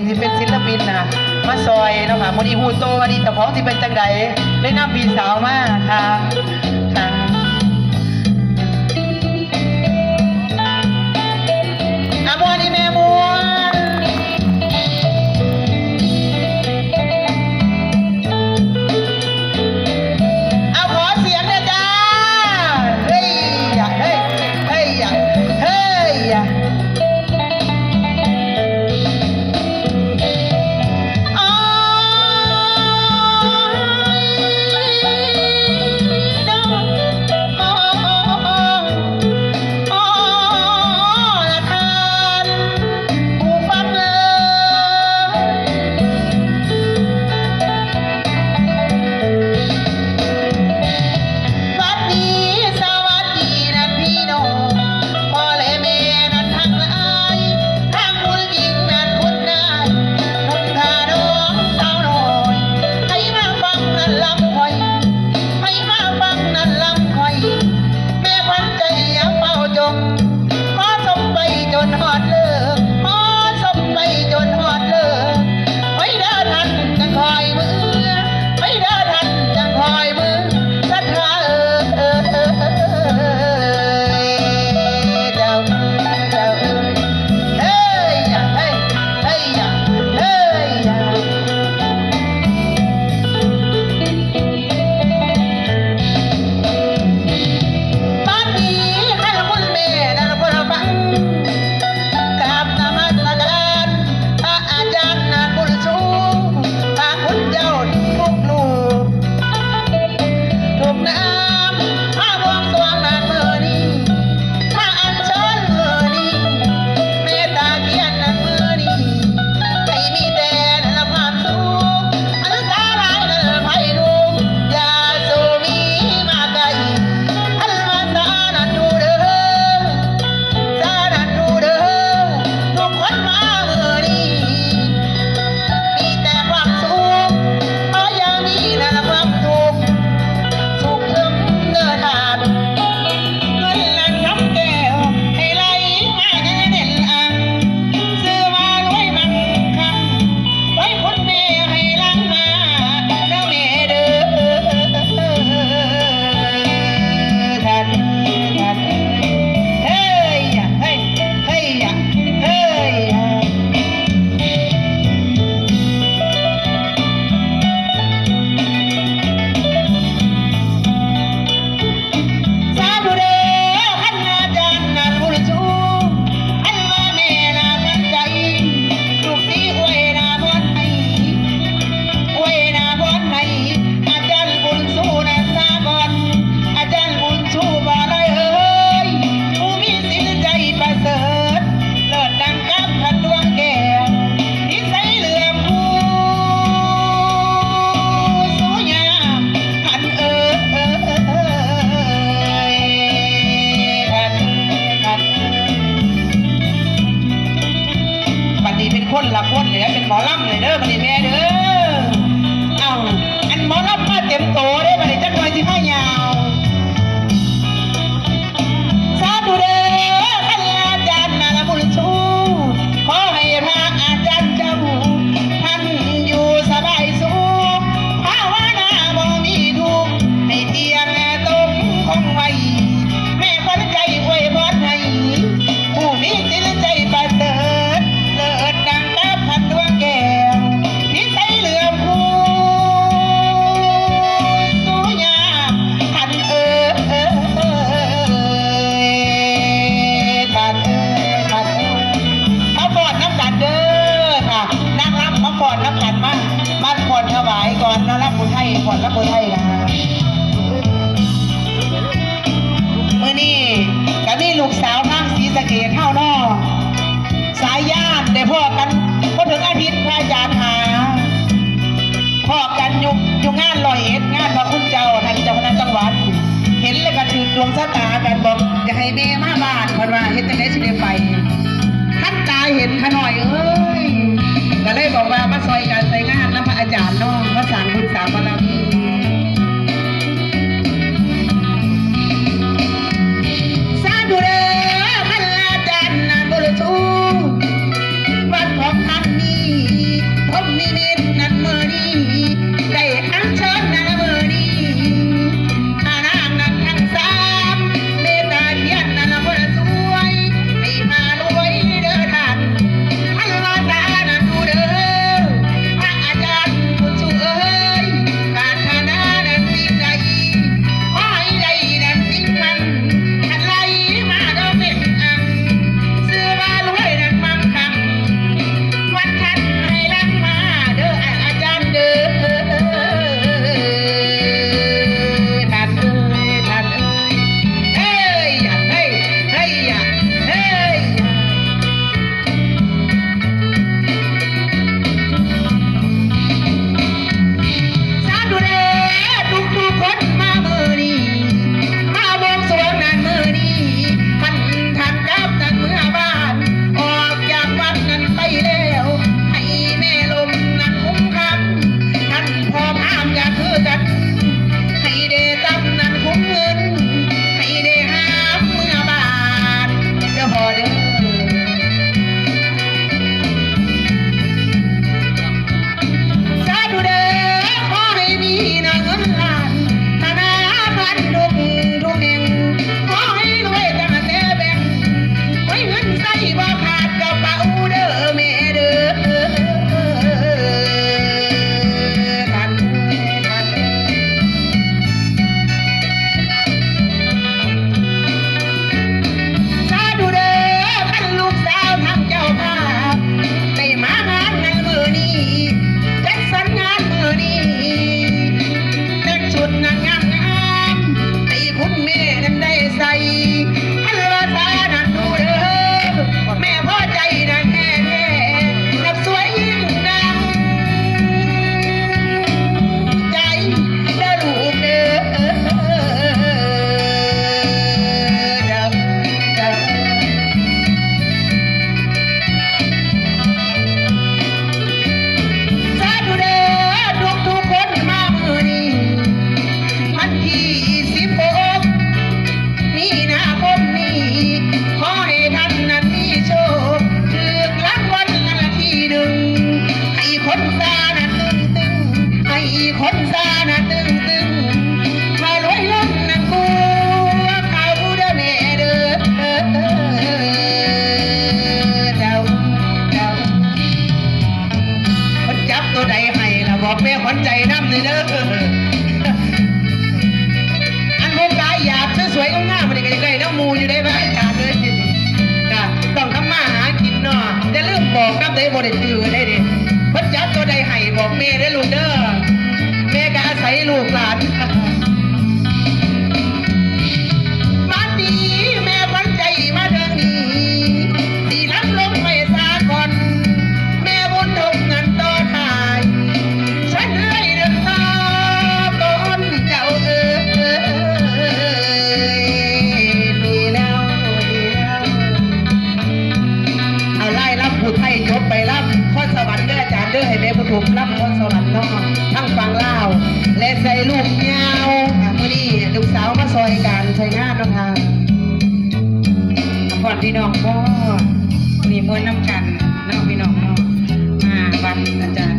ที่เป็นศิลปินนะมาซอยเนาะค่ะวันนี้ฮูโตวันนี้แต่ของที่เป็นจังใดได้นำพี่สาวมาค่ะอาบัวนี่แม่บัวเอาขอเสียงเลยจ้าเฮ้ยอย่าเฮ้ยเฮ้ยอย่าเฮ้ยอย่าคนละคนเลยเป็นหมอลำเลยเด้อมาดิแม่เด้อเอาอันหมอลำมาเต็มโตได้มาดิจักหน่อยสิผ้ายาวสาธุเด้อท่านอาจารย์นาบุญชูขอให้พระอาจารย์เจ้าท่านอยู่สบายสุขภาวนาบ่มีทุกข์ให้เตียงตรงคงไว้แม่คนใจอวยพรให้ผู้มีจิตใจประเสริฐเลิศดังดวงแก้วนิสัยเหลือผู้สุญาท่านท่านมาปอดน้ำกันเด้อค่ะนางรำมาปอดน้ำกันมาบ้านปอดถวายก่อนนะรับบุญไทยปอดรับบุญไทยนะเมื่อนี้ก็มีลูกสาวทางศรีสะเกษเท่านอสายญาติได้พ่อกันพอถึงอาทิตย์พระอาจารย์หาพ่อกันอยู่งาน101งานพระคุณเจ้าท่านเจ้าคณะจังหวัดเห็นเลยก็ถือดวงชะตากันบอกจะให้แม่มาบ้านเพราะว่าเฮ็ดจังได๋สิได้ไปท่านตาเห็นขน่อยเอ้ยก็เลยบอกว่ามาซอยกันใส่งานน้ำพระอาจารย์น้องมาสร้างบุญสร้างบารมีสาธุเด้อท่านอาจารย์นาบุญชูวันของท่านนี้ คนซานะตึงตึงให้คนซานะตึงตึงถ้ารวยล้นนั่นกูเขาเด้อแน่เด้อเจ้าคนจับตัวใดให้ละบอกแม่ขวัญใจน้ำเลยเด้ออันพวกกายหยาบสวยๆงามๆมันก็จะได้น้ำมูอยู่ได้บ้างการเลยนะต้องทำมาหากินเนาะอย่าลืมบอกน้ำได้บ่ได้จือได้ดิคนจับตัวใดให้บอกแม่ได้ลูกเด้อแม่ก็อาศัยลูกหลานมาดีแม่ขวัญใจมาเดินนี้ที่รับลงไม่สาก่อนแม่บุญทงเงินต่อทายฉันเลยเดินตาก่อนเจ้าดีแล้วเอาไล่รับผู้ไทยจบไปรับข้อสวรรค์เด้ออาจารย์เด้อให้แม่ผู้ถูกรับข้อสวรรค์น้องทั้งฟังเล่าและใส่ลูกเงาเมื่อนี้ลูกสาวมาซอยการใช้งานนะคะก่อนพี่น้องก็มีมวลน้ำกันน้องพี่น้องเนาะมาวัดอาจารย์